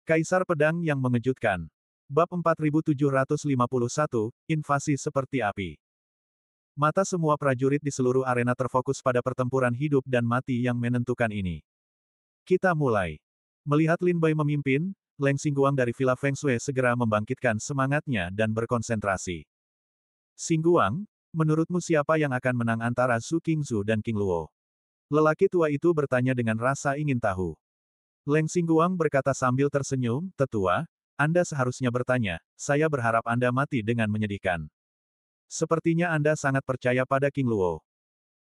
Kaisar Pedang yang Mengejutkan. Bab 4751, Invasi Seperti Api. Mata semua prajurit di seluruh arena terfokus pada pertempuran hidup dan mati yang menentukan ini. Kita mulai. Melihat Lin Bai memimpin, Leng Xingguang dari Villa Feng Shui segera membangkitkan semangatnya dan berkonsentrasi. Xingguang, menurutmu siapa yang akan menang antara Su Qingzu dan King Luo? Lelaki tua itu bertanya dengan rasa ingin tahu. Leng Xingguang berkata sambil tersenyum, "Tetua, Anda seharusnya bertanya, saya berharap Anda mati dengan menyedihkan. Sepertinya Anda sangat percaya pada King Luo."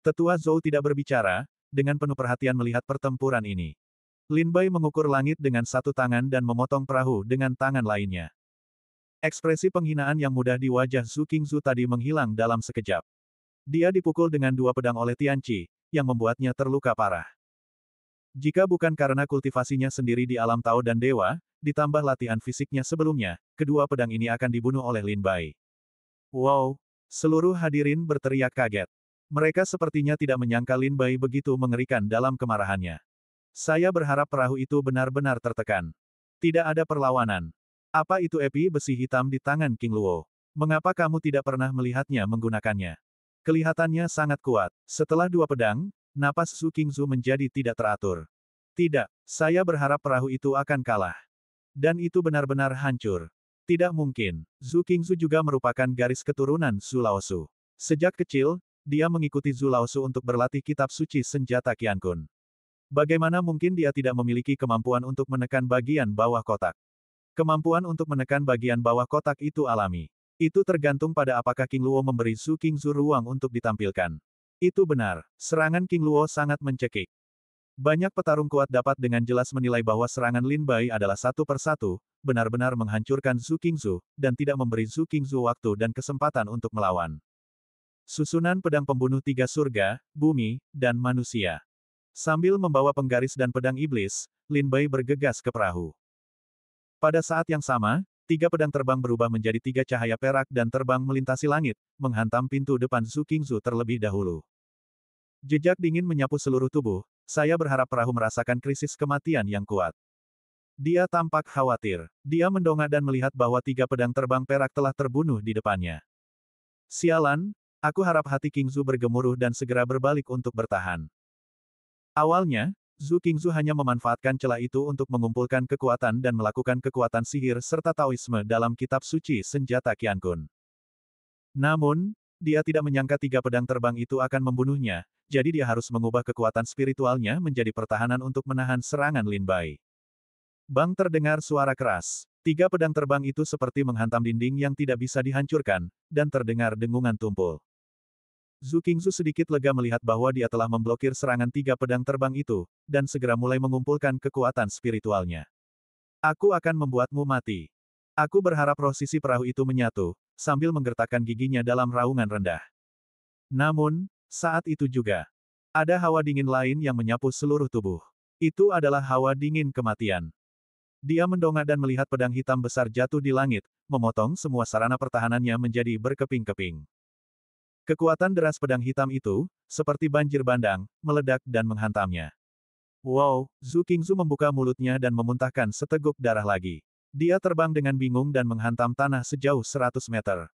Tetua Zhou tidak berbicara, dengan penuh perhatian melihat pertempuran ini. Lin Bai mengukur langit dengan satu tangan dan memotong perahu dengan tangan lainnya. Ekspresi penghinaan yang mudah di wajah Su Qingzu tadi menghilang dalam sekejap. Dia dipukul dengan dua pedang oleh Tianqi, yang membuatnya terluka parah. Jika bukan karena kultivasinya sendiri di alam Tao dan Dewa, ditambah latihan fisiknya sebelumnya, kedua pedang ini akan dibunuh oleh Lin Bai. Wow! Seluruh hadirin berteriak kaget. Mereka sepertinya tidak menyangka Lin Bai begitu mengerikan dalam kemarahannya. Saya berharap perahu itu benar-benar tertekan. Tidak ada perlawanan. Apa itu epi besi hitam di tangan King Luo? Mengapa kamu tidak pernah melihatnya menggunakannya? Kelihatannya sangat kuat. Setelah dua pedang, napas Su Qingzu menjadi tidak teratur. Tidak, saya berharap perahu itu akan kalah. Dan itu benar-benar hancur. Tidak mungkin. Su Qingzu juga merupakan garis keturunan Su Laosu. Sejak kecil, dia mengikuti Su Laosu untuk berlatih kitab suci senjata Qiankun. Bagaimana mungkin dia tidak memiliki kemampuan untuk menekan bagian bawah kotak? Kemampuan untuk menekan bagian bawah kotak itu alami. Itu tergantung pada apakah King Luo memberi Su Qingzu ruang untuk ditampilkan. Itu benar, serangan King Luo sangat mencekik. Banyak petarung kuat dapat dengan jelas menilai bahwa serangan Lin Bai adalah satu persatu, benar-benar menghancurkan Su Qingzu, dan tidak memberi Su Qingzu waktu dan kesempatan untuk melawan. Susunan pedang pembunuh tiga surga, bumi, dan manusia. Sambil membawa penggaris dan pedang iblis, Lin Bai bergegas ke perahu. Pada saat yang sama, tiga pedang terbang berubah menjadi tiga cahaya perak dan terbang melintasi langit, menghantam pintu depan Su Qingzu terlebih dahulu. Jejak dingin menyapu seluruh tubuh, saya berharap perahu merasakan krisis kematian yang kuat. Dia tampak khawatir. Dia mendongak dan melihat bahwa tiga pedang terbang perak telah terbunuh di depannya. Sialan, aku harap hati Qingzu bergemuruh dan segera berbalik untuk bertahan. Awalnya, Su Qingzu hanya memanfaatkan celah itu untuk mengumpulkan kekuatan dan melakukan kekuatan sihir serta Taoisme dalam kitab suci senjata Qiankun. Namun, dia tidak menyangka tiga pedang terbang itu akan membunuhnya, jadi dia harus mengubah kekuatan spiritualnya menjadi pertahanan untuk menahan serangan Lin Bai. Bang, terdengar suara keras. Tiga pedang terbang itu seperti menghantam dinding yang tidak bisa dihancurkan, dan terdengar dengungan tumpul. Su Qingzu sedikit lega melihat bahwa dia telah memblokir serangan tiga pedang terbang itu, dan segera mulai mengumpulkan kekuatan spiritualnya. Aku akan membuatmu mati. Aku berharap roh sisi perahu itu menyatu, sambil menggertakkan giginya dalam raungan rendah. Namun, saat itu juga, ada hawa dingin lain yang menyapu seluruh tubuh. Itu adalah hawa dingin kematian. Dia mendongak dan melihat pedang hitam besar jatuh di langit, memotong semua sarana pertahanannya menjadi berkeping-keping. Kekuatan deras pedang hitam itu, seperti banjir bandang, meledak dan menghantamnya. Wow, Su Qingzu membuka mulutnya dan memuntahkan seteguk darah lagi. Dia terbang dengan bingung dan menghantam tanah sejauh 100 meter.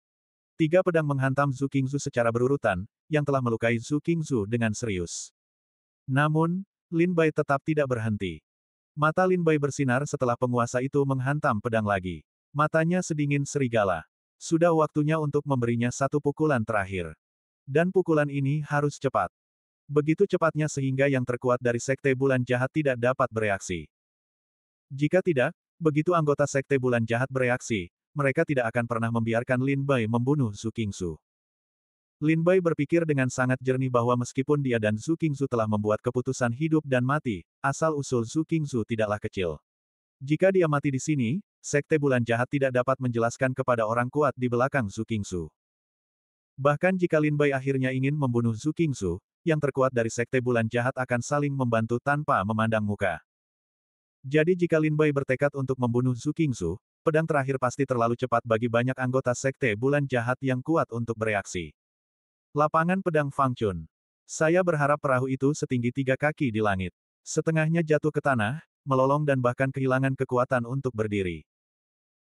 Tiga pedang menghantam Su Qingzu secara berurutan, yang telah melukai Su Qingzu dengan serius. Namun, Lin Bai tetap tidak berhenti. Mata Lin Bai bersinar setelah penguasa itu menghantam pedang lagi. Matanya sedingin serigala. Sudah waktunya untuk memberinya satu pukulan terakhir. Dan pukulan ini harus cepat. Begitu cepatnya sehingga yang terkuat dari Sekte Bulan Jahat tidak dapat bereaksi. Jika tidak, begitu anggota Sekte Bulan Jahat bereaksi, mereka tidak akan pernah membiarkan Lin Bai membunuh Su Qingzu. Lin Bai berpikir dengan sangat jernih bahwa meskipun dia dan Su Qingzu telah membuat keputusan hidup dan mati, asal-usul Su Qingzu tidaklah kecil. Jika dia mati di sini, Sekte Bulan Jahat tidak dapat menjelaskan kepada orang kuat di belakang Su Qingzu. Bahkan jika Lin Bai akhirnya ingin membunuh Su Qingzu, yang terkuat dari Sekte Bulan Jahat akan saling membantu tanpa memandang muka. Jadi jika Lin Bai bertekad untuk membunuh Su Qingzu, pedang terakhir pasti terlalu cepat bagi banyak anggota Sekte Bulan Jahat yang kuat untuk bereaksi. Lapangan pedang Fang Chun. Saya berharap perahu itu setinggi 3 kaki di langit. Setengahnya jatuh ke tanah, melolong dan bahkan kehilangan kekuatan untuk berdiri.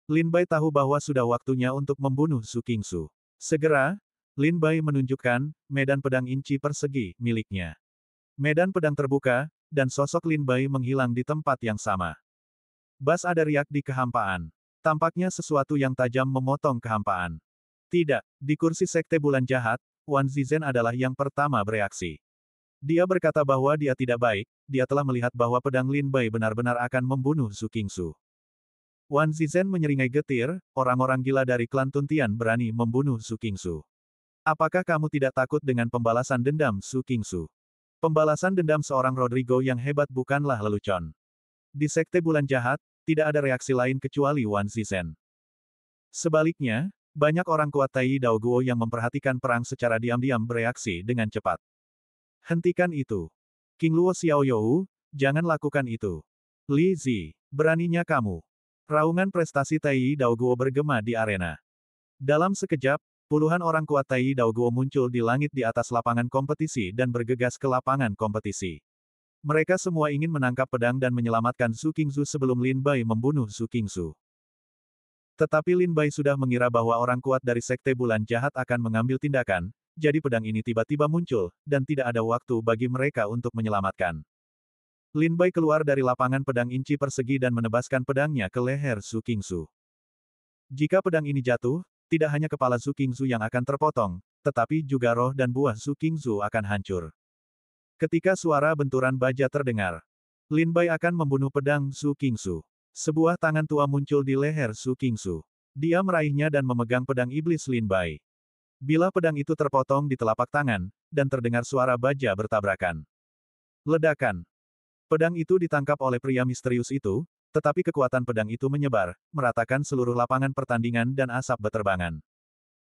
Lin Bai tahu bahwa sudah waktunya untuk membunuh Su Qingsu. Segera, Lin Bai menunjukkan medan pedang inci persegi miliknya. Medan pedang terbuka, dan sosok Lin Bai menghilang di tempat yang sama. Bas ada riak di kehampaan. Tampaknya sesuatu yang tajam memotong kehampaan. Tidak, di kursi Sekte Bulan Jahat, Wan Zizhen adalah yang pertama bereaksi. Dia berkata bahwa dia tidak baik, dia telah melihat bahwa pedang Lin Bai benar-benar akan membunuh Su Qingsu. Wan Zizhen menyeringai getir, orang-orang gila dari klan Tuntian berani membunuh Su Qingsu. Apakah kamu tidak takut dengan pembalasan dendam Su Qingsu? Pembalasan dendam seorang Rodrigo yang hebat bukanlah lelucon. Di Sekte Bulan Jahat, tidak ada reaksi lain kecuali Wan Zizhen. Sebaliknya, banyak orang kuat Tai Dao Guo yang memperhatikan perang secara diam-diam bereaksi dengan cepat. Hentikan itu. King Luo Xiaoyou, jangan lakukan itu. Li Zi, beraninya kamu. Raungan prestasi Tai Dao Guo bergema di arena. Dalam sekejap, puluhan orang kuat Tai Dao Guo muncul di langit di atas lapangan kompetisi dan bergegas ke lapangan kompetisi. Mereka semua ingin menangkap pedang dan menyelamatkan Su Qingsu sebelum Lin Bai membunuh Su Qingsu. Tetapi Lin Bai sudah mengira bahwa orang kuat dari Sekte Bulan Jahat akan mengambil tindakan, jadi pedang ini tiba-tiba muncul, dan tidak ada waktu bagi mereka untuk menyelamatkan. Lin Bai keluar dari lapangan pedang inci persegi dan menebaskan pedangnya ke leher Su Qingsu. Jika pedang ini jatuh, tidak hanya kepala Su Qingsu yang akan terpotong, tetapi juga roh dan buah Su Qingsu akan hancur. Ketika suara benturan baja terdengar, Lin Bai akan membunuh pedang Su Qingsu. Sebuah tangan tua muncul di leher Su Qingsu. Dia meraihnya dan memegang pedang iblis Lin Bai. Bila pedang itu terpotong di telapak tangan, dan terdengar suara baja bertabrakan. Ledakan. Pedang itu ditangkap oleh pria misterius itu, tetapi kekuatan pedang itu menyebar, meratakan seluruh lapangan pertandingan dan asap beterbangan.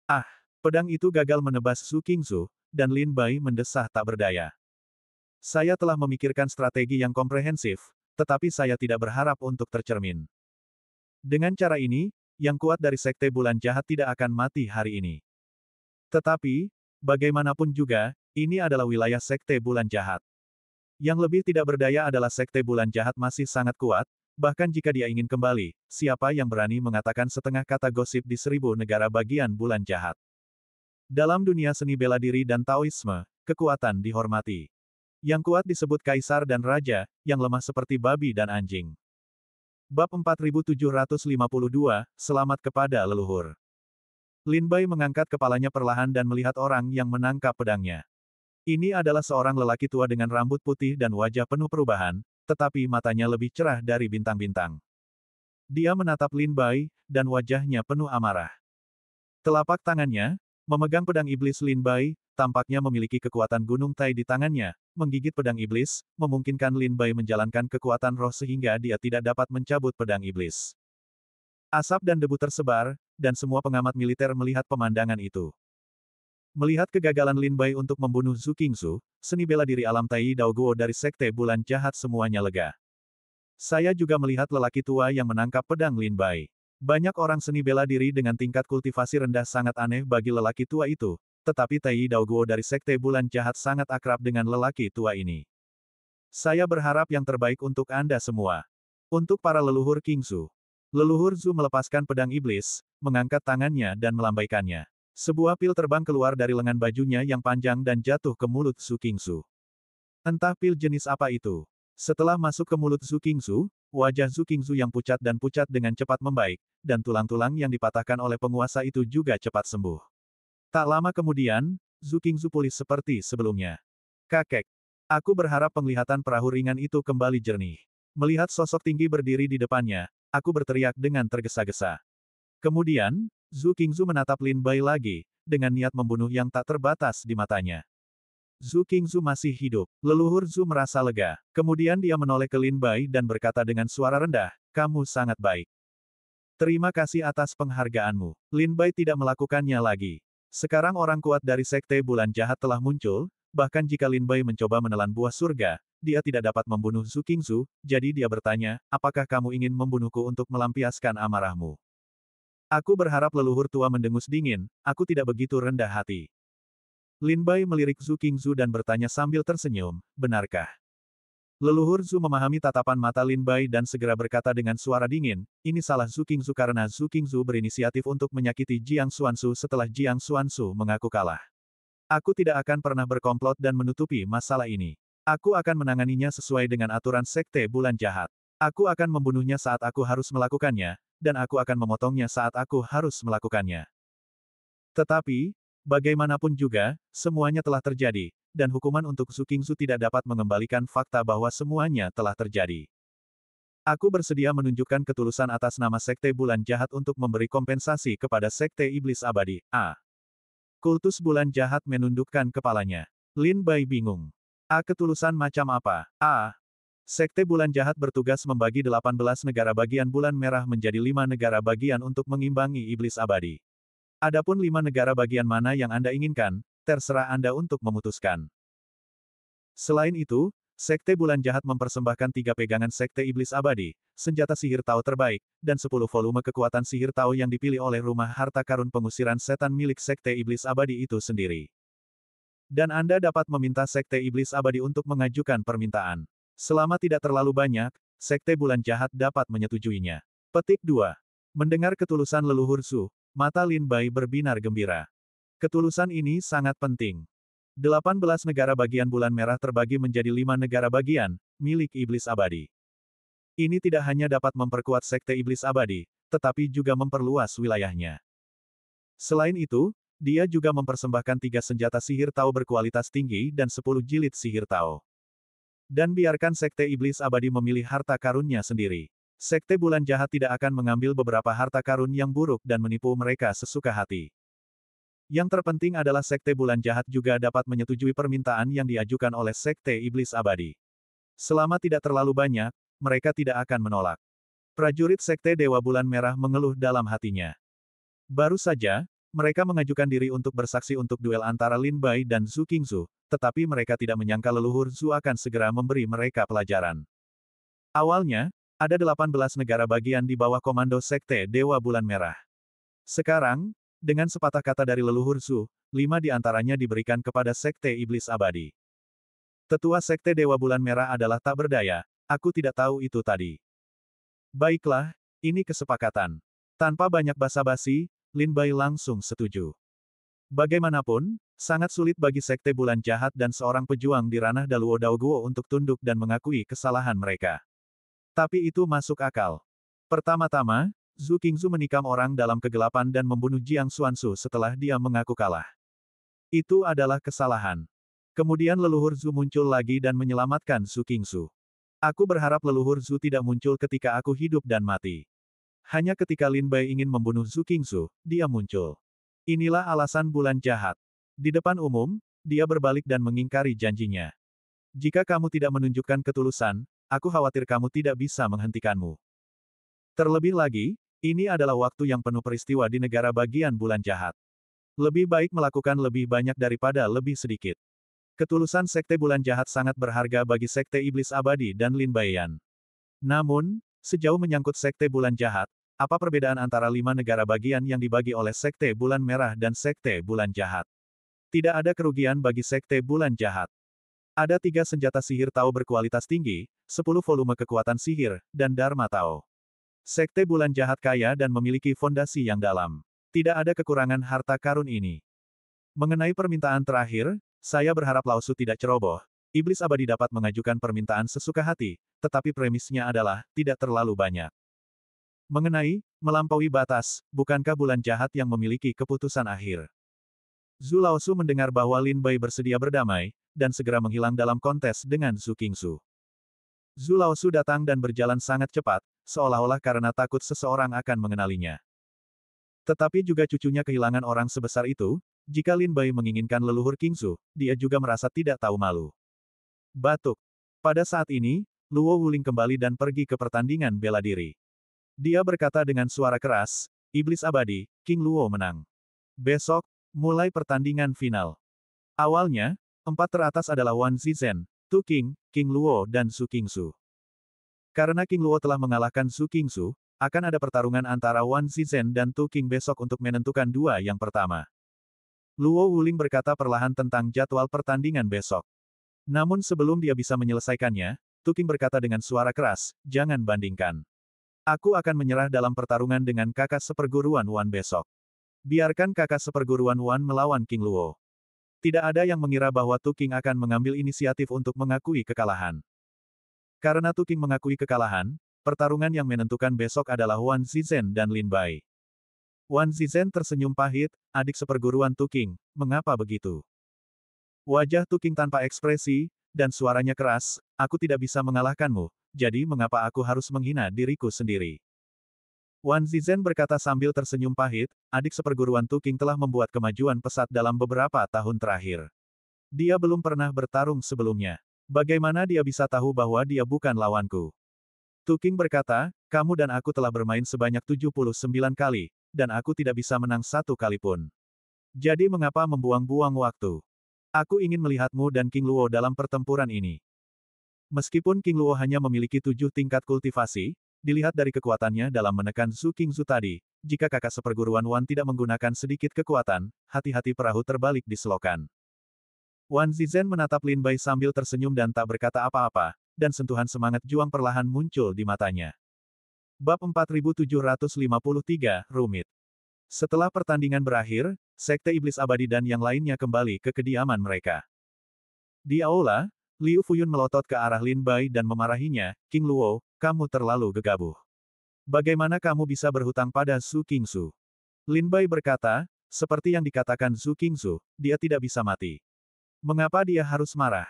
Ah! Pedang itu gagal menebas Su Qingsu, dan Lin Bai mendesah tak berdaya. Saya telah memikirkan strategi yang komprehensif, tetapi saya tidak berharap untuk tercermin. Dengan cara ini, yang kuat dari Sekte Bulan Jahat tidak akan mati hari ini. Tetapi, bagaimanapun juga, ini adalah wilayah Sekte Bulan Jahat. Yang lebih tidak berdaya adalah Sekte Bulan Jahat masih sangat kuat, bahkan jika dia ingin kembali, siapa yang berani mengatakan setengah kata gosip di 1000 negara bagian Bulan Jahat? Dalam dunia seni bela diri dan Taoisme, kekuatan dihormati. Yang kuat disebut kaisar dan raja, yang lemah seperti babi dan anjing. Bab 4752, Selamat kepada leluhur. Lin Bai mengangkat kepalanya perlahan dan melihat orang yang menangkap pedangnya. Ini adalah seorang lelaki tua dengan rambut putih dan wajah penuh perubahan, tetapi matanya lebih cerah dari bintang-bintang. Dia menatap Lin Bai, dan wajahnya penuh amarah. Telapak tangannya, memegang pedang iblis Lin Bai, tampaknya memiliki kekuatan gunung Tai di tangannya, menggigit pedang iblis, memungkinkan Lin Bai menjalankan kekuatan roh sehingga dia tidak dapat mencabut pedang iblis. Asap dan debu tersebar, dan semua pengamat militer melihat pemandangan itu. Melihat kegagalan Lin Bai untuk membunuh Su Qingsu, seni bela diri alam Tai Dao Guo dari Sekte Bulan Jahat semuanya lega. Saya juga melihat lelaki tua yang menangkap pedang Lin Bai. Banyak orang seni bela diri dengan tingkat kultivasi rendah sangat aneh bagi lelaki tua itu, tetapi Tai Dao Guo dari Sekte Bulan Jahat sangat akrab dengan lelaki tua ini. Saya berharap yang terbaik untuk Anda semua. Untuk para leluhur Qingsu. Leluhur Zhu melepaskan pedang iblis, mengangkat tangannya dan melambaikannya. Sebuah pil terbang keluar dari lengan bajunya yang panjang dan jatuh ke mulut Su Qingsu. Entah pil jenis apa itu. Setelah masuk ke mulut Su Qingsu, wajah Su Qingsu yang pucat dengan cepat membaik, dan tulang-tulang yang dipatahkan oleh penguasa itu juga cepat sembuh. Tak lama kemudian, Su Qingsu pulih seperti sebelumnya. Kakek. Aku berharap penglihatan perahu ringan itu kembali jernih. Melihat sosok tinggi berdiri di depannya, aku berteriak dengan tergesa-gesa. Kemudian, Su Qingsu menatap Lin Bai lagi, dengan niat membunuh yang tak terbatas di matanya. Su Qingsu masih hidup. Leluhur Zhu merasa lega. Kemudian dia menoleh ke Lin Bai dan berkata dengan suara rendah, "Kamu sangat baik. Terima kasih atas penghargaanmu." Lin Bai tidak melakukannya lagi. Sekarang orang kuat dari Sekte Bulan Jahat telah muncul, bahkan jika Lin Bai mencoba menelan buah surga, dia tidak dapat membunuh Su Qingsu, jadi dia bertanya, "Apakah kamu ingin membunuhku untuk melampiaskan amarahmu?" Aku berharap leluhur tua mendengus dingin, aku tidak begitu rendah hati. Lin Bai melirik Su Qingsu dan bertanya sambil tersenyum, benarkah? Leluhur Zhu memahami tatapan mata Lin Bai dan segera berkata dengan suara dingin, ini salah Zhu Qingzu karena Zhu Qingzu berinisiatif untuk menyakiti Jiang Xuanzu setelah Jiang Xuanzu mengaku kalah. Aku tidak akan pernah berkomplot dan menutupi masalah ini. Aku akan menanganinya sesuai dengan aturan Sekte Bulan Jahat. Aku akan membunuhnya saat aku harus melakukannya, dan aku akan memotongnya saat aku harus melakukannya. Tetapi, bagaimanapun juga, semuanya telah terjadi, dan hukuman untuk Zhu Qingzu tidak dapat mengembalikan fakta bahwa semuanya telah terjadi. Aku bersedia menunjukkan ketulusan atas nama Sekte Bulan Jahat untuk memberi kompensasi kepada Sekte Iblis Abadi. Kultus Bulan Jahat menundukkan kepalanya. Lin Bai bingung. Ketulusan macam apa? Sekte Bulan Jahat bertugas membagi 18 negara bagian Bulan Merah menjadi 5 negara bagian untuk mengimbangi Iblis Abadi. Adapun 5 negara bagian mana yang Anda inginkan, terserah Anda untuk memutuskan. Selain itu, Sekte Bulan Jahat mempersembahkan 3 pegangan Sekte Iblis Abadi, senjata sihir Tao terbaik, dan 10 volume kekuatan sihir Tao yang dipilih oleh Rumah Harta Karun Pengusiran Setan milik Sekte Iblis Abadi itu sendiri. Dan Anda dapat meminta Sekte Iblis Abadi untuk mengajukan permintaan. Selama tidak terlalu banyak, Sekte Bulan Jahat dapat menyetujuinya. Petik 2. Mendengar ketulusan leluhur Zhu, mata Lin Bai berbinar gembira. Ketulusan ini sangat penting. 18 negara bagian Bulan Merah terbagi menjadi 5 negara bagian, milik Iblis Abadi. Ini tidak hanya dapat memperkuat Sekte Iblis Abadi, tetapi juga memperluas wilayahnya. Selain itu, dia juga mempersembahkan 3 senjata sihir Tao berkualitas tinggi dan 10 jilid sihir Tao. Dan biarkan Sekte Iblis Abadi memilih harta karunnya sendiri. Sekte Bulan Jahat tidak akan mengambil beberapa harta karun yang buruk dan menipu mereka sesuka hati. Yang terpenting adalah Sekte Bulan Jahat juga dapat menyetujui permintaan yang diajukan oleh Sekte Iblis Abadi. Selama tidak terlalu banyak, mereka tidak akan menolak. Prajurit Sekte Dewa Bulan Merah mengeluh dalam hatinya. Baru saja, mereka mengajukan diri untuk bersaksi untuk duel antara Lin Bai dan Zhu Qingzu, tetapi mereka tidak menyangka leluhur Zhu akan segera memberi mereka pelajaran. Awalnya, ada 18 negara bagian di bawah komando Sekte Dewa Bulan Merah. Sekarang, dengan sepatah kata dari leluhur Zhu, 5 di antaranya diberikan kepada Sekte Iblis Abadi. Tetua Sekte Dewa Bulan Merah adalah tak berdaya, aku tidak tahu itu tadi. Baiklah, ini kesepakatan. Tanpa banyak basa-basi, Lin Bai langsung setuju. Bagaimanapun, sangat sulit bagi Sekte Bulan Jahat dan seorang pejuang di ranah Daluo Daoguo untuk tunduk dan mengakui kesalahan mereka. Tapi itu masuk akal. Pertama-tama, Zhu Qingzu menikam orang dalam kegelapan dan membunuh Jiang Xuanzu setelah dia mengaku kalah. Itu adalah kesalahan. Kemudian leluhur Zhu muncul lagi dan menyelamatkan Zhu Qingzu. Aku berharap leluhur Zhu tidak muncul ketika aku hidup dan mati. Hanya ketika Lin Bai ingin membunuh Zhu Qingzu, dia muncul. Inilah alasan Bulan Jahat. Di depan umum, dia berbalik dan mengingkari janjinya. Jika kamu tidak menunjukkan ketulusan, aku khawatir kamu tidak bisa menghentikanmu. Terlebih lagi, ini adalah waktu yang penuh peristiwa di negara bagian Bulan Jahat. Lebih baik melakukan lebih banyak daripada lebih sedikit. Ketulusan Sekte Bulan Jahat sangat berharga bagi Sekte Iblis Abadi dan Lin Baiyan. Namun, sejauh menyangkut Sekte Bulan Jahat, apa perbedaan antara 5 negara bagian yang dibagi oleh Sekte Bulan Merah dan Sekte Bulan Jahat? Tidak ada kerugian bagi Sekte Bulan Jahat. Ada 3 senjata sihir Tao berkualitas tinggi, 10 volume kekuatan sihir, dan Dharma Tao. Sekte Bulan Jahat kaya dan memiliki fondasi yang dalam. Tidak ada kekurangan harta karun ini. Mengenai permintaan terakhir, saya berharap Lao Su tidak ceroboh. Iblis Abadi dapat mengajukan permintaan sesuka hati, tetapi premisnya adalah tidak terlalu banyak. Mengenai melampaui batas, bukankah Bulan Jahat yang memiliki keputusan akhir? Zhu Laosu mendengar bahwa Lin Bai bersedia berdamai, dan segera menghilang dalam kontes dengan Zhu Qingzu. Zhu Laosu datang dan berjalan sangat cepat, seolah-olah karena takut seseorang akan mengenalinya. Tetapi juga cucunya kehilangan orang sebesar itu, jika Lin Bai menginginkan leluhur Qingzu, dia juga merasa tidak tahu malu. Batuk. Pada saat ini, Luo Wuling kembali dan pergi ke pertandingan bela diri. Dia berkata dengan suara keras, Iblis Abadi, King Luo menang. Besok, mulai pertandingan final. Awalnya, 4 teratas adalah Wan Zizhen, Tu King, King Luo dan Zhu Qingzu. Karena King Luo telah mengalahkan Zhu Qingzu, akan ada pertarungan antara Wan Zizhen dan Tu King besok untuk menentukan 2 yang pertama. Luo Wuling berkata perlahan tentang jadwal pertandingan besok. Namun sebelum dia bisa menyelesaikannya, Tuking berkata dengan suara keras, jangan bandingkan. Aku akan menyerah dalam pertarungan dengan kakak seperguruan Wan besok. Biarkan kakak seperguruan Wan melawan King Luo. Tidak ada yang mengira bahwa Tuking akan mengambil inisiatif untuk mengakui kekalahan. Karena Tuking mengakui kekalahan, pertarungan yang menentukan besok adalah Wan Zizhen dan Lin Bai. Wan Zizhen tersenyum pahit, adik seperguruan Tuking, mengapa begitu? Wajah Tuking tanpa ekspresi, dan suaranya keras, aku tidak bisa mengalahkanmu, jadi mengapa aku harus menghina diriku sendiri? Wan Zizhen berkata sambil tersenyum pahit, adik seperguruan Tuking telah membuat kemajuan pesat dalam beberapa tahun terakhir. Dia belum pernah bertarung sebelumnya. Bagaimana dia bisa tahu bahwa dia bukan lawanku? Tuking berkata, kamu dan aku telah bermain sebanyak 79 kali, dan aku tidak bisa menang satu kali pun. Jadi mengapa membuang-buang waktu? Aku ingin melihatmu dan King Luo dalam pertempuran ini. Meskipun King Luo hanya memiliki 7 tingkat kultivasi, dilihat dari kekuatannya dalam menekan Zhu Qingzu tadi, jika kakak seperguruan Wan tidak menggunakan sedikit kekuatan, hati-hati perahu terbalik di selokan. Wan Zizhen menatap Lin Bai sambil tersenyum dan tak berkata apa-apa, dan sentuhan semangat juang perlahan muncul di matanya. Bab 4753, Rumit. Setelah pertandingan berakhir, Sekte Iblis Abadi dan yang lainnya kembali ke kediaman mereka. Di aula, Liu Fuyun melotot ke arah Lin Bai dan memarahinya, King Luo, kamu terlalu gegabah. Bagaimana kamu bisa berhutang pada Zhu Qingzu? Lin Bai berkata, seperti yang dikatakan Zhu Qingzu, dia tidak bisa mati. Mengapa dia harus marah?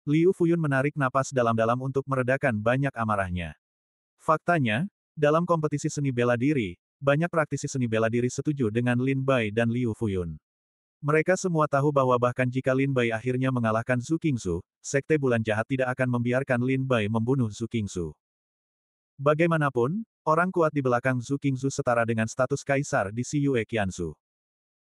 Liu Fuyun menarik napas dalam-dalam untuk meredakan banyak amarahnya. Faktanya, dalam kompetisi seni bela diri, banyak praktisi seni bela diri setuju dengan Lin Bai dan Liu Fuyun. Mereka semua tahu bahwa bahkan jika Lin Bai akhirnya mengalahkan Zhu Qingzu, Sekte Bulan Jahat tidak akan membiarkan Lin Bai membunuh Zhu Qingzu. Bagaimanapun, orang kuat di belakang Zhu Qingzu setara dengan status kaisar di Siyue Qianzu.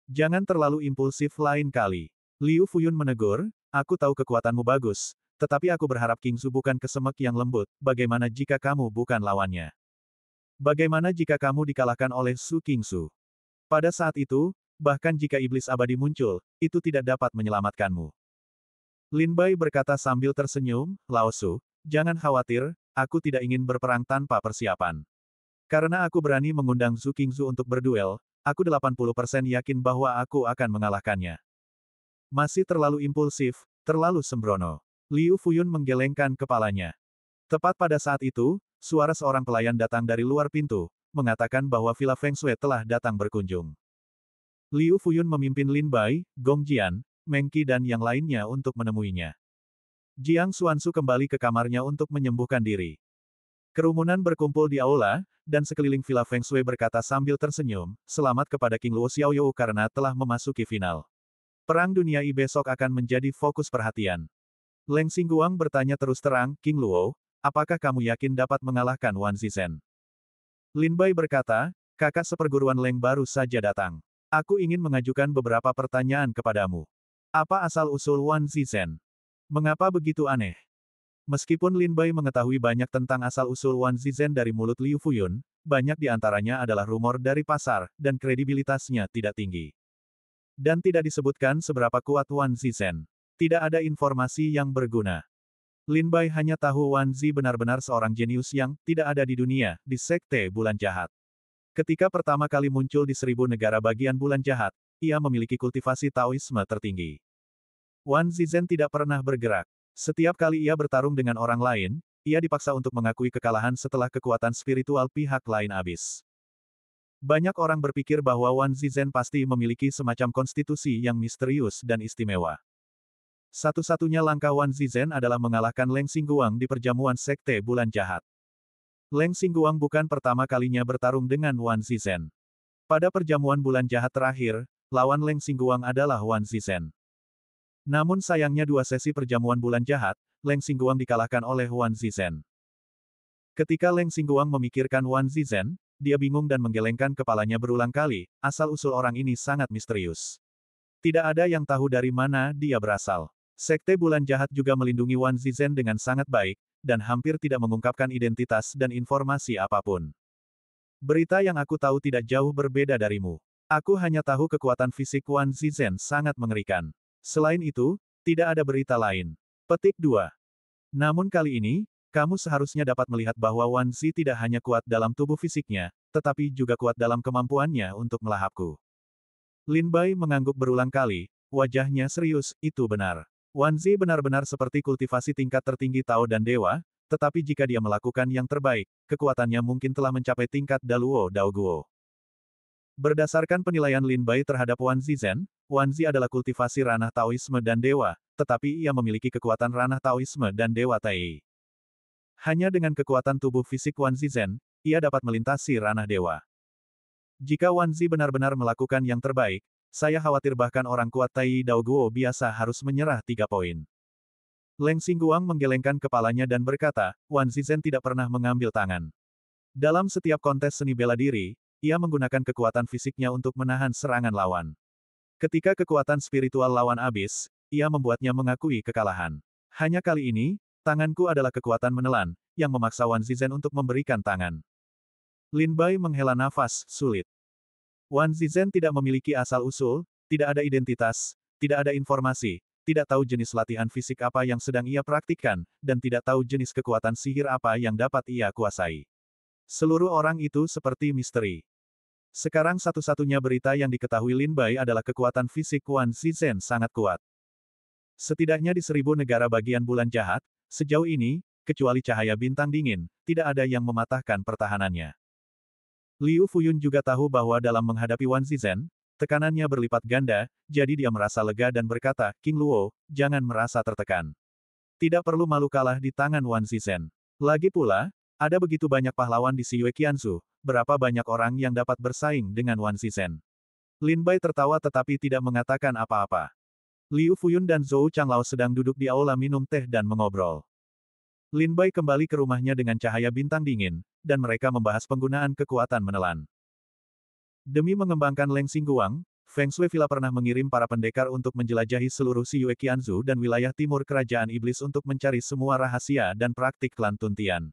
Jangan terlalu impulsif lain kali. Liu Fuyun menegur, aku tahu kekuatanmu bagus, tetapi aku berharap Qingzu bukan kesemek yang lembut, bagaimana jika kamu bukan lawannya? Bagaimana jika kamu dikalahkan oleh Zhu Qingzu? Pada saat itu, bahkan jika iblis abadi muncul, itu tidak dapat menyelamatkanmu. Lin Bai berkata sambil tersenyum, Lao Su, jangan khawatir, aku tidak ingin berperang tanpa persiapan. Karena aku berani mengundang Zhu Qingzu untuk berduel, aku 80% yakin bahwa aku akan mengalahkannya. Masih terlalu impulsif, terlalu sembrono. Liu Fuyun menggelengkan kepalanya. Tepat pada saat itu, suara seorang pelayan datang dari luar pintu, mengatakan bahwa Villa Feng Shui telah datang berkunjung. Liu Fuyun memimpin Lin Bai, Gong Jian, Meng Qi dan yang lainnya untuk menemuinya. Jiang Xuanzu kembali ke kamarnya untuk menyembuhkan diri. Kerumunan berkumpul di aula, dan sekeliling Villa Feng Shui berkata sambil tersenyum, selamat kepada King Luo Xiaoyou karena telah memasuki final. Perang Dunia I besok akan menjadi fokus perhatian. Leng Xingguang bertanya terus terang, King Luo, apakah kamu yakin dapat mengalahkan Wan Zizhen? Lin Bai berkata, kakak seperguruan Leng baru saja datang. Aku ingin mengajukan beberapa pertanyaan kepadamu. Apa asal-usul Wan Zizhen? Mengapa begitu aneh? Meskipun Lin Bai mengetahui banyak tentang asal-usul Wan Zizhen dari mulut Liu Fuyun, banyak di antaranya adalah rumor dari pasar, dan kredibilitasnya tidak tinggi. Dan tidak disebutkan seberapa kuat Wan Zizhen. Tidak ada informasi yang berguna. Lin Bai hanya tahu Wan Zi benar-benar seorang jenius yang tidak ada di dunia, di Sekte Bulan Jahat. Ketika pertama kali muncul di 1000 negara bagian Bulan Jahat, ia memiliki kultivasi Taoisme tertinggi. Wan Zizhen tidak pernah bergerak. Setiap kali ia bertarung dengan orang lain, ia dipaksa untuk mengakui kekalahan setelah kekuatan spiritual pihak lain habis. Banyak orang berpikir bahwa Wan Zizhen pasti memiliki semacam konstitusi yang misterius dan istimewa. Satu-satunya langkah Wan Zizhen adalah mengalahkan Leng Xingguang di perjamuan Sekte Bulan Jahat. Leng Xingguang bukan pertama kalinya bertarung dengan Wan Zizhen. Pada perjamuan Bulan Jahat terakhir, lawan Leng Xingguang adalah Wan Zizhen. Namun sayangnya dua sesi perjamuan Bulan Jahat, Leng Xingguang dikalahkan oleh Wan Zizhen. Ketika Leng Xingguang memikirkan Wan Zizhen, dia bingung dan menggelengkan kepalanya berulang kali, asal-usul orang ini sangat misterius. Tidak ada yang tahu dari mana dia berasal. Sekte Bulan Jahat juga melindungi Wan Zizhen dengan sangat baik, dan hampir tidak mengungkapkan identitas dan informasi apapun. Berita yang aku tahu tidak jauh berbeda darimu. Aku hanya tahu kekuatan fisik Wan Zizhen sangat mengerikan. Selain itu, tidak ada berita lain. Petik 2. Namun kali ini, Kamu seharusnya dapat melihat bahwa Wan Zi tidak hanya kuat dalam tubuh fisiknya, tetapi juga kuat dalam kemampuannya untuk melahapku. Lin Bai mengangguk berulang kali, wajahnya serius, itu benar. Wan Zi benar-benar seperti kultivasi tingkat tertinggi Tao dan Dewa, tetapi jika dia melakukan yang terbaik, kekuatannya mungkin telah mencapai tingkat Daluo Dao Guo. Berdasarkan penilaian Lin Bai terhadap Wan Zizhen, Wan Zi adalah kultivasi ranah Taoisme dan Dewa, tetapi ia memiliki kekuatan ranah Taoisme dan Dewa Tai. Hanya dengan kekuatan tubuh fisik Wan Zizhen, ia dapat melintasi ranah Dewa. Jika Wan Zi benar-benar melakukan yang terbaik, saya khawatir bahkan orang kuat Tai Dao Guo biasa harus menyerah 3 poin. Leng Xingguang menggelengkan kepalanya dan berkata, Wan Zizhen tidak pernah mengambil tangan. Dalam setiap kontes seni bela diri, ia menggunakan kekuatan fisiknya untuk menahan serangan lawan. Ketika kekuatan spiritual lawan habis, ia membuatnya mengakui kekalahan. Hanya kali ini, tanganku adalah kekuatan menelan, yang memaksa Wan Zizhen untuk memberikan tangan. Lin Bai menghela nafas, sulit. Wan Zizhen tidak memiliki asal-usul, tidak ada identitas, tidak ada informasi, tidak tahu jenis latihan fisik apa yang sedang ia praktikkan, dan tidak tahu jenis kekuatan sihir apa yang dapat ia kuasai. Seluruh orang itu seperti misteri. Sekarang satu-satunya berita yang diketahui Lin Bai adalah kekuatan fisik Wan Zizhen sangat kuat. Setidaknya di 1000 negara bagian bulan jahat, sejauh ini, kecuali cahaya bintang dingin, tidak ada yang mematahkan pertahanannya. Liu Fuyun juga tahu bahwa dalam menghadapi Wan Zizhen, tekanannya berlipat ganda, jadi dia merasa lega dan berkata, King Luo, jangan merasa tertekan. Tidak perlu malu kalah di tangan Wan Zizhen. Lagi pula, ada begitu banyak pahlawan di Xiyue Qianzu, berapa banyak orang yang dapat bersaing dengan Wan Zizhen. Lin Bai tertawa tetapi tidak mengatakan apa-apa. Liu Fuyun dan Zhou Changlao sedang duduk di aula minum teh dan mengobrol. Lin Bai kembali ke rumahnya dengan cahaya bintang dingin, dan mereka membahas penggunaan kekuatan menelan. Demi mengembangkan Leng Xingguang, Feng Shui Villa pernah mengirim para pendekar untuk menjelajahi seluruh Xiyue Qianzu dan wilayah timur kerajaan iblis untuk mencari semua rahasia dan praktik klan Tuntian.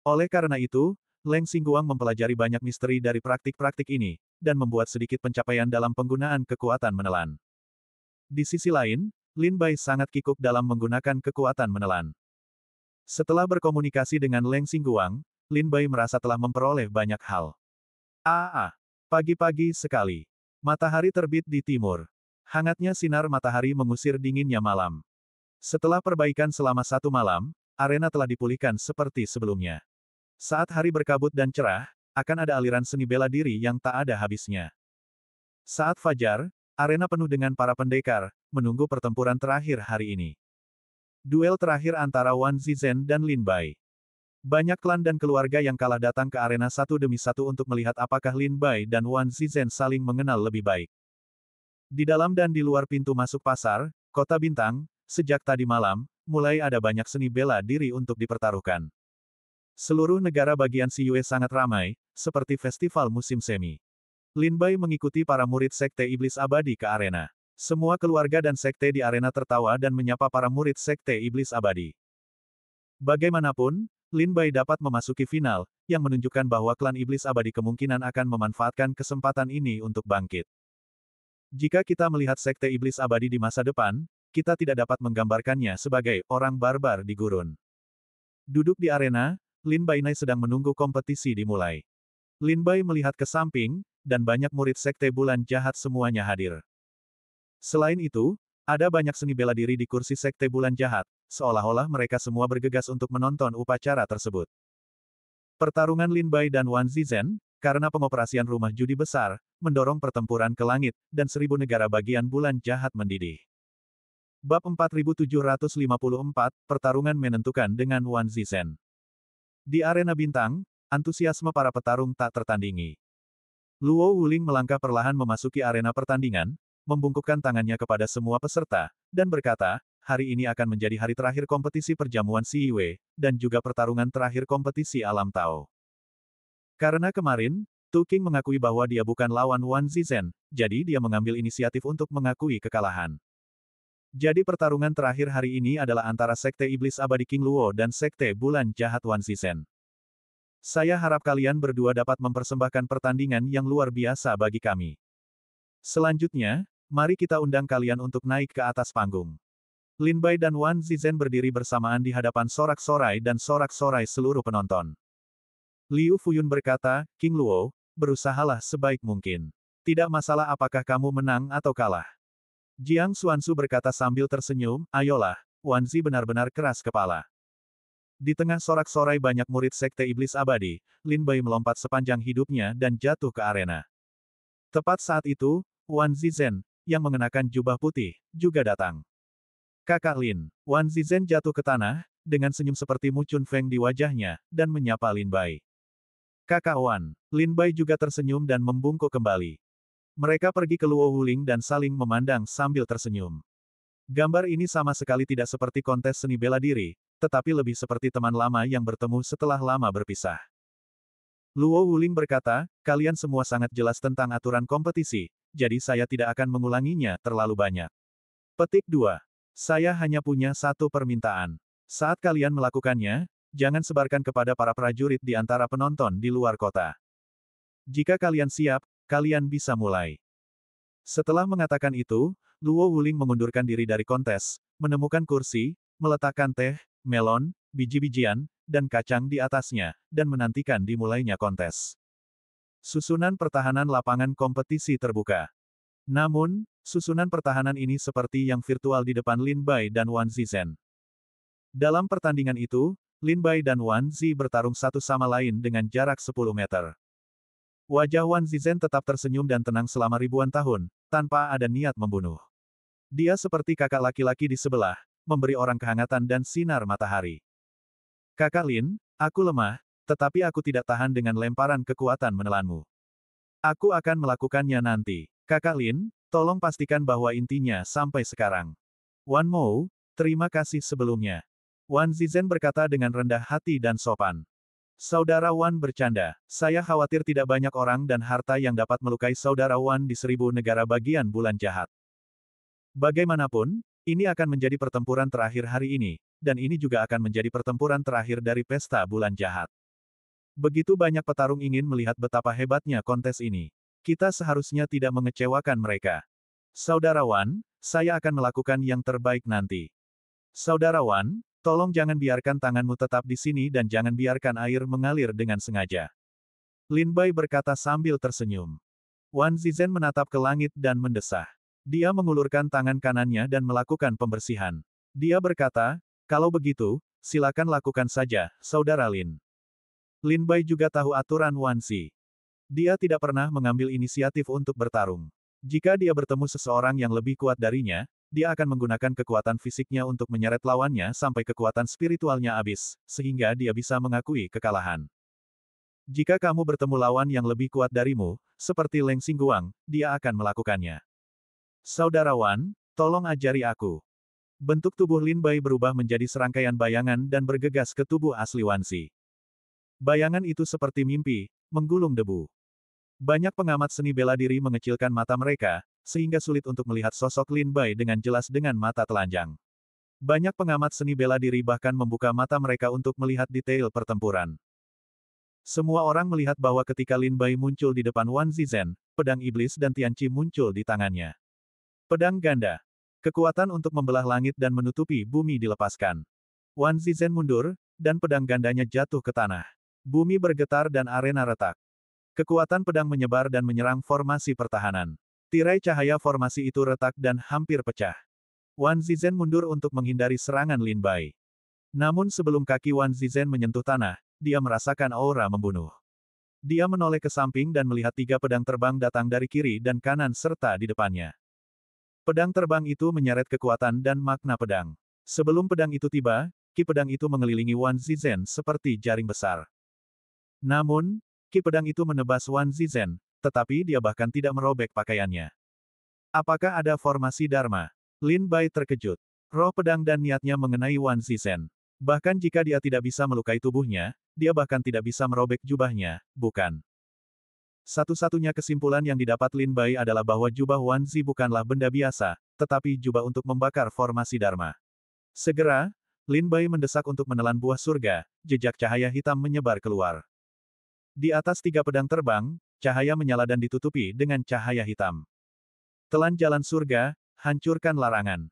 Oleh karena itu, Leng Xingguang mempelajari banyak misteri dari praktik-praktik ini, dan membuat sedikit pencapaian dalam penggunaan kekuatan menelan. Di sisi lain, Lin Bai sangat kikuk dalam menggunakan kekuatan menelan. Setelah berkomunikasi dengan Leng Xingguang, Lin Bai merasa telah memperoleh banyak hal. Pagi-pagi sekali. Matahari terbit di timur. Hangatnya sinar matahari mengusir dinginnya malam. Setelah perbaikan selama 1 malam, arena telah dipulihkan seperti sebelumnya. Saat hari berkabut dan cerah, akan ada aliran seni bela diri yang tak ada habisnya. Saat fajar, arena penuh dengan para pendekar, menunggu pertempuran terakhir hari ini. Duel terakhir antara Wan Zizhen dan Lin Bai. Banyak klan dan keluarga yang kalah datang ke arena satu demi satu untuk melihat apakah Lin Bai dan Wan Zizhen saling mengenal lebih baik. Di dalam dan di luar pintu masuk pasar, Kota Bintang, sejak tadi malam, mulai ada banyak seni bela diri untuk dipertaruhkan. Seluruh negara bagian Xiyue sangat ramai, seperti festival musim semi. Lin Bai mengikuti para murid Sekte Iblis Abadi ke arena. Semua keluarga dan sekte di arena tertawa dan menyapa para murid Sekte Iblis Abadi. Bagaimanapun, Lin Bai dapat memasuki final, yang menunjukkan bahwa klan Iblis Abadi kemungkinan akan memanfaatkan kesempatan ini untuk bangkit. Jika kita melihat Sekte Iblis Abadi di masa depan, kita tidak dapat menggambarkannya sebagai orang barbar di gurun. Duduk di arena, Lin Bai sedang menunggu kompetisi dimulai. Lin Bai melihat ke samping, dan banyak murid Sekte Bulan Jahat semuanya hadir. Selain itu, ada banyak seni bela diri di kursi Sekte Bulan Jahat, seolah-olah mereka semua bergegas untuk menonton upacara tersebut. Pertarungan Lin Bai dan Wan Zizhen, karena pengoperasian rumah judi besar, mendorong pertempuran ke langit, dan 1000 negara bagian bulan jahat mendidih. Bab 4754, Pertarungan Menentukan dengan Wan Zizhen. Di arena bintang, antusiasme para petarung tak tertandingi. Luo Wuling melangkah perlahan memasuki arena pertandingan, membungkukkan tangannya kepada semua peserta, dan berkata, hari ini akan menjadi hari terakhir kompetisi perjamuan Xiyue, dan juga pertarungan terakhir kompetisi alam Tao. Karena kemarin, Tu King mengakui bahwa dia bukan lawan Wan Zizhen, jadi dia mengambil inisiatif untuk mengakui kekalahan. Jadi pertarungan terakhir hari ini adalah antara Sekte Iblis Abadi King Luo dan Sekte Bulan Jahat Wan Zizhen. Saya harap kalian berdua dapat mempersembahkan pertandingan yang luar biasa bagi kami. Selanjutnya, mari kita undang kalian untuk naik ke atas panggung. Lin Bai dan Wan Zizhen berdiri bersamaan di hadapan sorak-sorai dan sorak-sorai seluruh penonton. Liu Fuyun berkata, King Luo, berusahalah sebaik mungkin. Tidak masalah apakah kamu menang atau kalah. Jiang Xuanzu berkata sambil tersenyum, ayolah, Wan Zi benar-benar keras kepala. Di tengah sorak-sorai banyak murid Sekte Iblis Abadi, Lin Bai melompat sepanjang hidupnya dan jatuh ke arena. Tepat saat itu, Wan Zizhen, yang mengenakan jubah putih, juga datang. Kakak Lin, Wan Zizhen jatuh ke tanah, dengan senyum seperti Mu Chun Feng di wajahnya, dan menyapa Lin Bai. Kakak Wan, Lin Bai juga tersenyum dan membungkuk kembali. Mereka pergi ke Luo Wuling dan saling memandang sambil tersenyum. Gambar ini sama sekali tidak seperti kontes seni bela diri, tetapi lebih seperti teman lama yang bertemu setelah lama berpisah. Luo Wuling berkata, kalian semua sangat jelas tentang aturan kompetisi, jadi saya tidak akan mengulanginya terlalu banyak. Petik 2. Saya hanya punya satu permintaan. Saat kalian melakukannya, jangan sebarkan kepada para prajurit di antara penonton di luar kota. Jika kalian siap, kalian bisa mulai. Setelah mengatakan itu, Luo Wuling mengundurkan diri dari kontes, menemukan kursi, meletakkan teh, melon, biji-bijian, dan kacang di atasnya, dan menantikan dimulainya kontes. Susunan pertahanan lapangan kompetisi terbuka. Namun, susunan pertahanan ini seperti yang virtual di depan Lin Bai dan Wan Zizhen. Dalam pertandingan itu, Lin Bai dan Wan Zi bertarung satu sama lain dengan jarak 10 meter. Wajah Wan Zizhen tetap tersenyum dan tenang selama ribuan tahun, tanpa ada niat membunuh. Dia seperti kakak laki-laki di sebelah, memberi orang kehangatan dan sinar matahari. Kakak Lin, aku lemah, tetapi aku tidak tahan dengan lemparan kekuatan menelanmu. Aku akan melakukannya nanti. Kakak Lin, tolong pastikan bahwa intinya sampai sekarang. Wan Mou, terima kasih sebelumnya. Wan Zizhen berkata dengan rendah hati dan sopan. Saudara Wan bercanda, saya khawatir tidak banyak orang dan harta yang dapat melukai saudara Wan di 1000 negara bagian bulan jahat. Bagaimanapun, ini akan menjadi pertempuran terakhir hari ini, dan ini juga akan menjadi pertempuran terakhir dari pesta bulan jahat. Begitu banyak petarung ingin melihat betapa hebatnya kontes ini. Kita seharusnya tidak mengecewakan mereka. Saudara Wan, saya akan melakukan yang terbaik nanti. Saudara Wan, tolong jangan biarkan tanganmu tetap di sini dan jangan biarkan air mengalir dengan sengaja. Lin Bai berkata sambil tersenyum. Wan Zizhen menatap ke langit dan mendesah. Dia mengulurkan tangan kanannya dan melakukan pembersihan. Dia berkata, kalau begitu, silakan lakukan saja, Saudara Lin. Lin Bai juga tahu aturan Wan Zi. Dia tidak pernah mengambil inisiatif untuk bertarung. Jika dia bertemu seseorang yang lebih kuat darinya, dia akan menggunakan kekuatan fisiknya untuk menyeret lawannya sampai kekuatan spiritualnya habis, sehingga dia bisa mengakui kekalahan. Jika kamu bertemu lawan yang lebih kuat darimu, seperti Leng Xingguang, dia akan melakukannya. Saudara Wan, tolong ajari aku. Bentuk tubuh Lin Bai berubah menjadi serangkaian bayangan dan bergegas ke tubuh asli Wan Zi. Bayangan itu seperti mimpi, menggulung debu. Banyak pengamat seni bela diri mengecilkan mata mereka, sehingga sulit untuk melihat sosok Lin Bai dengan jelas dengan mata telanjang. Banyak pengamat seni bela diri bahkan membuka mata mereka untuk melihat detail pertempuran. Semua orang melihat bahwa ketika Lin Bai muncul di depan Wan Zizhen, pedang iblis dan Tianqi muncul di tangannya. Pedang ganda. Kekuatan untuk membelah langit dan menutupi bumi dilepaskan. Wan Zizhen mundur, dan pedang gandanya jatuh ke tanah. Bumi bergetar dan arena retak. Kekuatan pedang menyebar dan menyerang formasi pertahanan. Tirai cahaya formasi itu retak dan hampir pecah. Wan Zizhen mundur untuk menghindari serangan Lin Bai. Namun sebelum kaki Wan Zizhen menyentuh tanah, dia merasakan aura membunuh. Dia menoleh ke samping dan melihat 3 pedang terbang datang dari kiri dan kanan serta di depannya. Pedang terbang itu menyeret kekuatan dan makna pedang. Sebelum pedang itu tiba, ki pedang itu mengelilingi Wan Zizhen seperti jaring besar. Namun, ki pedang itu menebas Wan Zizhen, tetapi dia bahkan tidak merobek pakaiannya. Apakah ada formasi Dharma? Lin Bai terkejut. Roh pedang dan niatnya mengenai Wan Zizhen. Bahkan jika dia tidak bisa melukai tubuhnya, dia bahkan tidak bisa merobek jubahnya, bukan? Satu-satunya kesimpulan yang didapat Lin Bai adalah bahwa jubah Wan Zi bukanlah benda biasa, tetapi jubah untuk membakar formasi Dharma. Segera, Lin Bai mendesak untuk menelan buah surga, jejak cahaya hitam menyebar keluar. Di atas 3 pedang terbang, cahaya menyala dan ditutupi dengan cahaya hitam. Telan jalan surga, hancurkan larangan.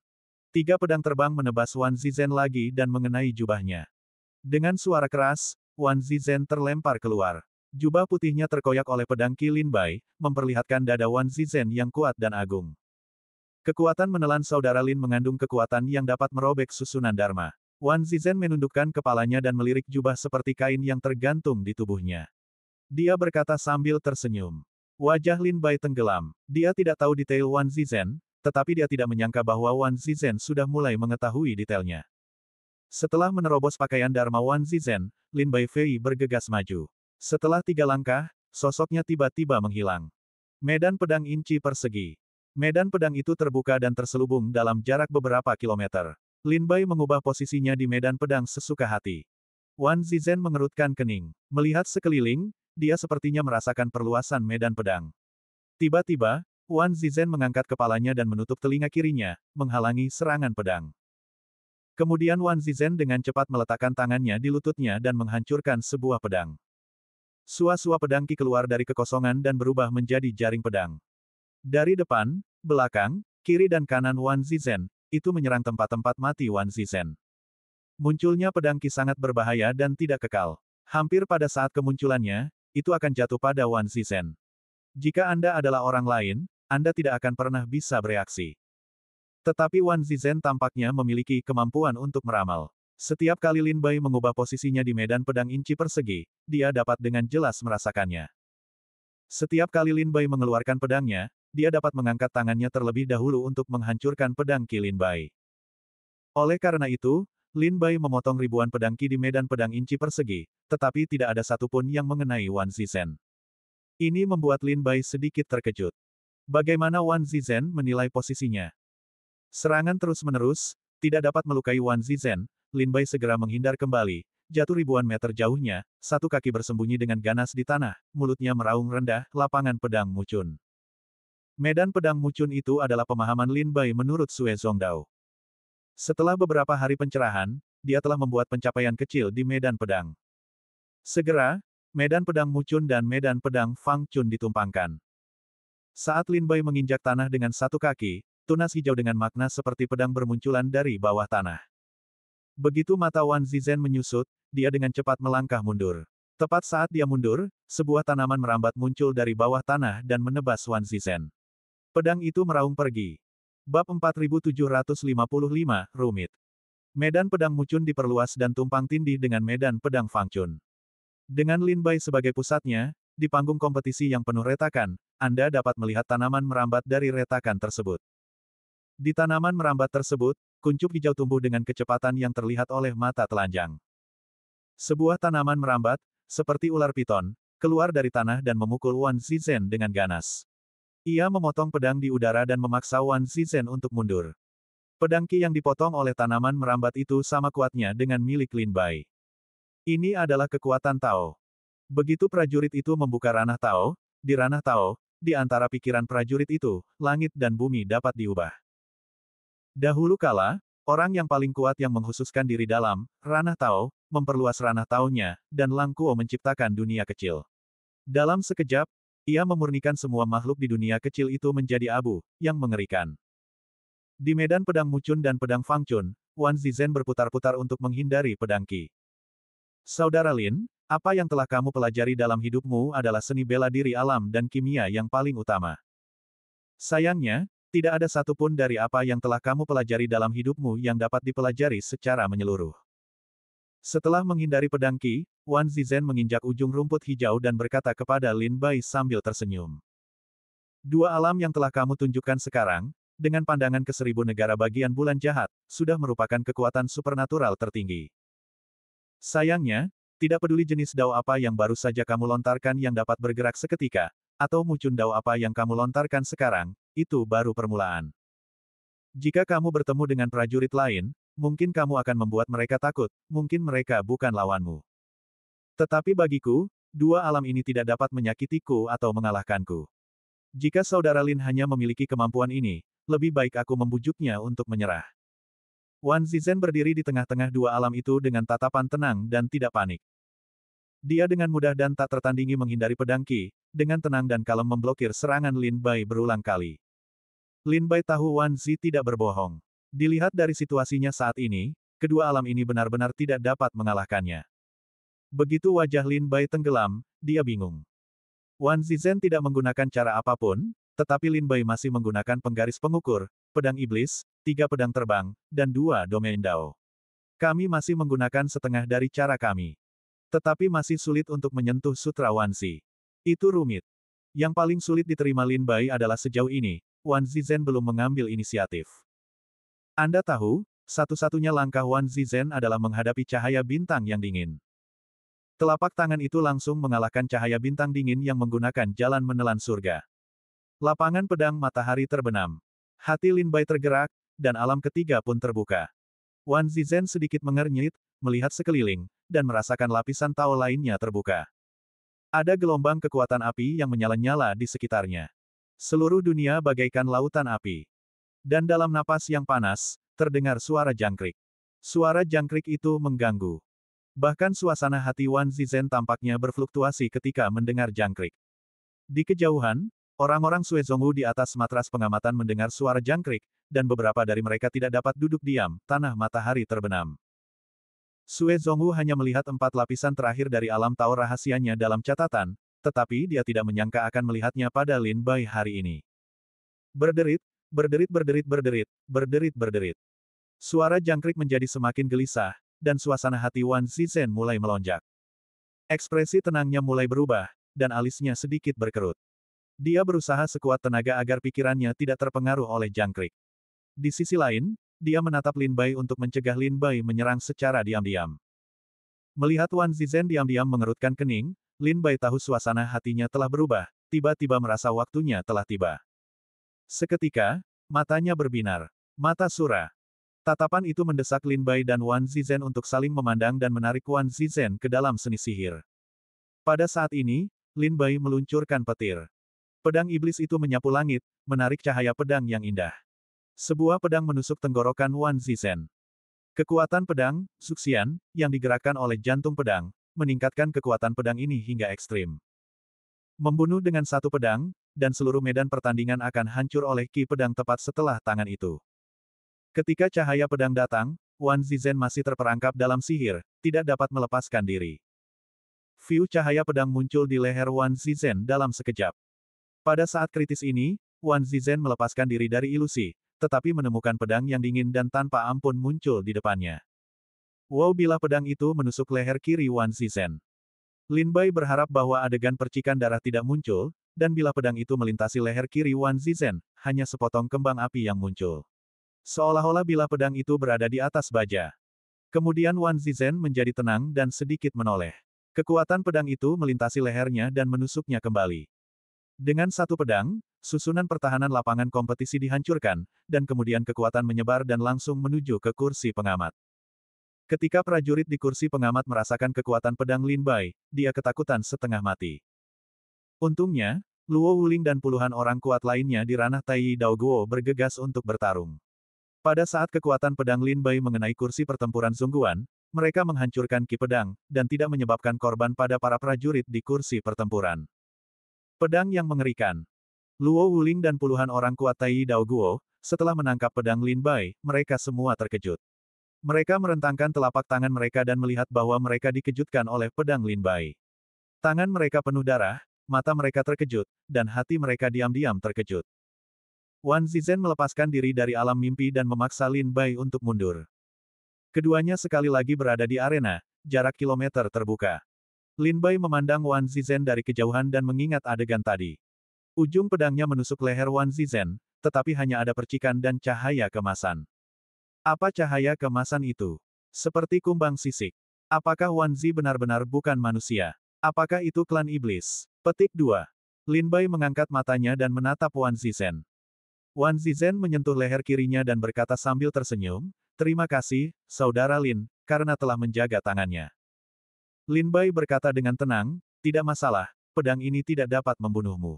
3 pedang terbang menebas Wan Zizhen lagi dan mengenai jubahnya. Dengan suara keras, Wan Zizhen terlempar keluar. Jubah putihnya terkoyak oleh pedang Qi Lin Bai, memperlihatkan dada Wan Zizhen yang kuat dan agung. Kekuatan menelan saudara Lin mengandung kekuatan yang dapat merobek susunan Dharma. Wan Zizhen menundukkan kepalanya dan melirik jubah seperti kain yang tergantung di tubuhnya. Dia berkata sambil tersenyum. Wajah Lin Bai tenggelam. Dia tidak tahu detail Wan Zizhen, tetapi dia tidak menyangka bahwa Wan Zizhen sudah mulai mengetahui detailnya. Setelah menerobos pakaian Dharma Wan Zizhen, Lin Bai Fei bergegas maju. Setelah 3 langkah, sosoknya tiba-tiba menghilang. Medan pedang inci persegi. Medan pedang itu terbuka dan terselubung dalam jarak beberapa kilometer. Lin Bai mengubah posisinya di medan pedang sesuka hati. Wan Zizhen mengerutkan kening. Melihat sekeliling, dia sepertinya merasakan perluasan medan pedang. Tiba-tiba, Wan Zizhen mengangkat kepalanya dan menutup telinga kirinya, menghalangi serangan pedang. Kemudian Wan Zizhen dengan cepat meletakkan tangannya di lututnya dan menghancurkan sebuah pedang. Sua-sua pedang Qi keluar dari kekosongan dan berubah menjadi jaring pedang. Dari depan, belakang, kiri dan kanan Wan Zizhen, itu menyerang tempat-tempat mati Wan Zizhen. Munculnya pedang Qi sangat berbahaya dan tidak kekal. Hampir pada saat kemunculannya, itu akan jatuh pada Wan Zizhen. Jika Anda adalah orang lain, Anda tidak akan pernah bisa bereaksi. Tetapi Wan Zizhen tampaknya memiliki kemampuan untuk meramal. Setiap kali Lin Bai mengubah posisinya di medan pedang inci persegi, dia dapat dengan jelas merasakannya. Setiap kali Lin Bai mengeluarkan pedangnya, dia dapat mengangkat tangannya terlebih dahulu untuk menghancurkan pedang Qi Lin Bai. Oleh karena itu, Lin Bai memotong ribuan pedang Qi di medan pedang inci persegi, tetapi tidak ada satupun yang mengenai Wan Zizhen. Ini membuat Lin Bai sedikit terkejut. Bagaimana Wan Zizhen menilai posisinya? Serangan terus-menerus, tidak dapat melukai Wan Zizhen. Lin Bai segera menghindar kembali, jatuh ribuan meter jauhnya, satu kaki bersembunyi dengan ganas di tanah, mulutnya meraung rendah, lapangan pedang Mucun. Medan pedang Mucun itu adalah pemahaman Lin Bai menurut Sue Zongdao. Setelah beberapa hari pencerahan, dia telah membuat pencapaian kecil di medan pedang. Segera, medan pedang Mucun dan medan pedang Fang Chun ditumpangkan. Saat Lin Bai menginjak tanah dengan satu kaki, tunas hijau dengan makna seperti pedang bermunculan dari bawah tanah. Begitu mata Wan Zizhen menyusut, dia dengan cepat melangkah mundur. Tepat saat dia mundur, sebuah tanaman merambat muncul dari bawah tanah dan menebas Wan Zizhen. Pedang itu meraung pergi. Bab 4755, Rumit. Medan pedang Mucun diperluas dan tumpang tindih dengan medan pedang Fang Chun. Dengan Lin Bai sebagai pusatnya, di panggung kompetisi yang penuh retakan, Anda dapat melihat tanaman merambat dari retakan tersebut. Di tanaman merambat tersebut, kuncup hijau tumbuh dengan kecepatan yang terlihat oleh mata telanjang. Sebuah tanaman merambat, seperti ular piton, keluar dari tanah dan memukul Wan Zizhen dengan ganas. Ia memotong pedang di udara dan memaksa Wan Zizhen untuk mundur. Pedang Qi yang dipotong oleh tanaman merambat itu sama kuatnya dengan milik Lin Bai. Ini adalah kekuatan Tao. Begitu prajurit itu membuka ranah Tao, di antara pikiran prajurit itu, langit dan bumi dapat diubah. Dahulu kala, orang yang paling kuat yang menghususkan diri dalam ranah Tao, memperluas ranah Tao-nya, dan Lang Kuo menciptakan dunia kecil. Dalam sekejap, ia memurnikan semua makhluk di dunia kecil itu menjadi abu, yang mengerikan. Di medan pedang Mucun dan pedang Fang Chun, Wan Zizhen berputar-putar untuk menghindari pedang Qi. Saudara Lin, apa yang telah kamu pelajari dalam hidupmu adalah seni bela diri alam dan kimia yang paling utama. Sayangnya, tidak ada satupun dari apa yang telah kamu pelajari dalam hidupmu yang dapat dipelajari secara menyeluruh. Setelah menghindari pedang Qi, Wan Zizhen menginjak ujung rumput hijau dan berkata kepada Lin Bai sambil tersenyum. Dua alam yang telah kamu tunjukkan sekarang, dengan pandangan ke 1000 negara bagian bulan jahat, sudah merupakan kekuatan supernatural tertinggi. Sayangnya, tidak peduli jenis dao apa yang baru saja kamu lontarkan yang dapat bergerak seketika, atau Mucun dao apa yang kamu lontarkan sekarang, itu baru permulaan. Jika kamu bertemu dengan prajurit lain, mungkin kamu akan membuat mereka takut, mungkin mereka bukan lawanmu. Tetapi bagiku, dua alam ini tidak dapat menyakitiku atau mengalahkanku. Jika saudara Lin hanya memiliki kemampuan ini, lebih baik aku membujuknya untuk menyerah. Wan Zizhen berdiri di tengah-tengah dua alam itu dengan tatapan tenang dan tidak panik. Dia dengan mudah dan tak tertandingi menghindari pedang Qi, dengan tenang dan kalem memblokir serangan Lin Bai berulang kali. Lin Bai tahu Wan Zi tidak berbohong. Dilihat dari situasinya saat ini, kedua alam ini benar-benar tidak dapat mengalahkannya. Begitu wajah Lin Bai tenggelam, dia bingung. Wan Zizhen tidak menggunakan cara apapun, tetapi Lin Bai masih menggunakan penggaris pengukur, pedang iblis, 3 pedang terbang, dan 2 domain Dao. Kami masih menggunakan setengah dari cara kami. Tetapi masih sulit untuk menyentuh Sutra Wansi. Itu rumit. Yang paling sulit diterima Lin Bai adalah sejauh ini, Wan Zizhen belum mengambil inisiatif. Anda tahu, satu-satunya langkah Wan Zizhen adalah menghadapi cahaya bintang yang dingin. Telapak tangan itu langsung mengalahkan cahaya bintang dingin yang menggunakan jalan menelan surga. Lapangan pedang matahari terbenam. Hati Lin Bai tergerak, dan alam ketiga pun terbuka. Wan Zizhen sedikit mengernyit, melihat sekeliling, dan merasakan lapisan Tao lainnya terbuka. Ada gelombang kekuatan api yang menyala-nyala di sekitarnya. Seluruh dunia bagaikan lautan api. Dan dalam napas yang panas, terdengar suara jangkrik. Suara jangkrik itu mengganggu. Bahkan suasana hati Wan Zizhen tampaknya berfluktuasi ketika mendengar jangkrik. Di kejauhan, orang-orang Sue Zongwu di atas matras pengamatan mendengar suara jangkrik, dan beberapa dari mereka tidak dapat duduk diam, tanah matahari terbenam. Sue Zongwu hanya melihat 4 lapisan terakhir dari alam Tao rahasianya dalam catatan, tetapi dia tidak menyangka akan melihatnya pada Lin Bai hari ini. Berderit, berderit berderit berderit, berderit berderit. Suara jangkrik menjadi semakin gelisah, dan suasana hati Wan Zizhen mulai melonjak. Ekspresi tenangnya mulai berubah, dan alisnya sedikit berkerut. Dia berusaha sekuat tenaga agar pikirannya tidak terpengaruh oleh jangkrik. Di sisi lain, dia menatap Lin Bai untuk mencegah Lin Bai menyerang secara diam-diam. Melihat Wan Zizhen diam-diam mengerutkan kening, Lin Bai tahu suasana hatinya telah berubah, tiba-tiba merasa waktunya telah tiba. Seketika, matanya berbinar. Mata Sura. Tatapan itu mendesak Lin Bai dan Wan Zizhen untuk saling memandang dan menarik Wan Zizhen ke dalam seni sihir. Pada saat ini, Lin Bai meluncurkan petir. Pedang iblis itu menyapu langit, menarik cahaya pedang yang indah. Sebuah pedang menusuk tenggorokan Wan Zizhen. Kekuatan pedang, Suxian, yang digerakkan oleh jantung pedang, meningkatkan kekuatan pedang ini hingga ekstrim. Membunuh dengan satu pedang, dan seluruh medan pertandingan akan hancur oleh ki pedang tepat setelah tangan itu. Ketika cahaya pedang datang, Wan Zizhen masih terperangkap dalam sihir, tidak dapat melepaskan diri. View cahaya pedang muncul di leher Wan Zizhen dalam sekejap. Pada saat kritis ini, Wan Zizhen melepaskan diri dari ilusi, tetapi menemukan pedang yang dingin dan tanpa ampun muncul di depannya. Wow, bilah pedang itu menusuk leher kiri Wan Zizhen. Lin Bai berharap bahwa adegan percikan darah tidak muncul, dan bilah pedang itu melintasi leher kiri Wan Zizhen, hanya sepotong kembang api yang muncul. Seolah-olah bilah pedang itu berada di atas baja. Kemudian Wan Zizhen menjadi tenang dan sedikit menoleh. Kekuatan pedang itu melintasi lehernya dan menusuknya kembali. Dengan satu pedang, susunan pertahanan lapangan kompetisi dihancurkan, dan kemudian kekuatan menyebar dan langsung menuju ke kursi pengamat. Ketika prajurit di kursi pengamat merasakan kekuatan pedang Lin Bai, dia ketakutan setengah mati. Untungnya, Luo Wuling dan puluhan orang kuat lainnya di ranah Tai Dao Guo bergegas untuk bertarung. Pada saat kekuatan pedang Lin Bai mengenai kursi pertempuran sungguhan, mereka menghancurkan ki pedang, dan tidak menyebabkan korban pada para prajurit di kursi pertempuran. Pedang yang mengerikan. Luo Wuling dan puluhan orang kuat Tai Dao Guo, setelah menangkap pedang Lin Bai, mereka semua terkejut. Mereka merentangkan telapak tangan mereka dan melihat bahwa mereka dikejutkan oleh pedang Lin Bai. Tangan mereka penuh darah, mata mereka terkejut, dan hati mereka diam-diam terkejut. Wan Zizhen melepaskan diri dari alam mimpi dan memaksa Lin Bai untuk mundur. Keduanya sekali lagi berada di arena, jarak kilometer terbuka. Lin Bai memandang Wan Zizhen dari kejauhan dan mengingat adegan tadi. Ujung pedangnya menusuk leher Wan Zizhen, tetapi hanya ada percikan dan cahaya kemasan. Apa cahaya kemasan itu? Seperti kumbang sisik. Apakah Wan Zi benar-benar bukan manusia? Apakah itu klan iblis? Petik 2. Lin Bai mengangkat matanya dan menatap Wan Zizhen. Wan Zizhen menyentuh leher kirinya dan berkata sambil tersenyum, "Terima kasih, Saudara Lin, karena telah menjaga tangannya." Lin Bai berkata dengan tenang, "Tidak masalah, pedang ini tidak dapat membunuhmu."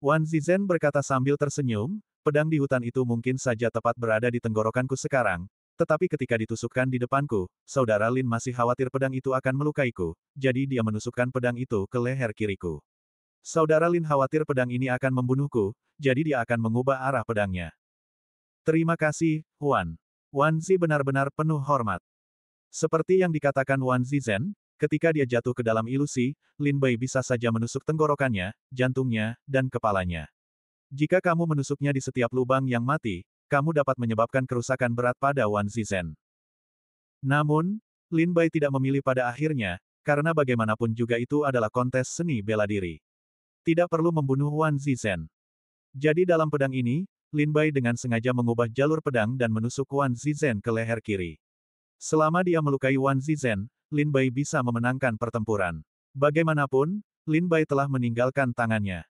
Wan Zizhen berkata sambil tersenyum, "Pedang di hutan itu mungkin saja tepat berada di tenggorokanku sekarang, tetapi ketika ditusukkan di depanku, Saudara Lin masih khawatir pedang itu akan melukaiku, jadi dia menusukkan pedang itu ke leher kiriku. Saudara Lin khawatir pedang ini akan membunuhku, jadi dia akan mengubah arah pedangnya." Terima kasih, Wan. Wan Zi benar-benar penuh hormat. Seperti yang dikatakan Wan Zizhen, ketika dia jatuh ke dalam ilusi, Lin Bai bisa saja menusuk tenggorokannya, jantungnya, dan kepalanya. Jika kamu menusuknya di setiap lubang yang mati, kamu dapat menyebabkan kerusakan berat pada Wan Zizhen. Namun, Lin Bai tidak memilih pada akhirnya, karena bagaimanapun juga itu adalah kontes seni bela diri. Tidak perlu membunuh Wan Zizhen. Jadi dalam pedang ini, Lin Bai dengan sengaja mengubah jalur pedang dan menusuk Wan Zizhen ke leher kiri. Selama dia melukai Wan Zizhen, Lin Bai bisa memenangkan pertempuran. Bagaimanapun, Lin Bai telah meninggalkan tangannya.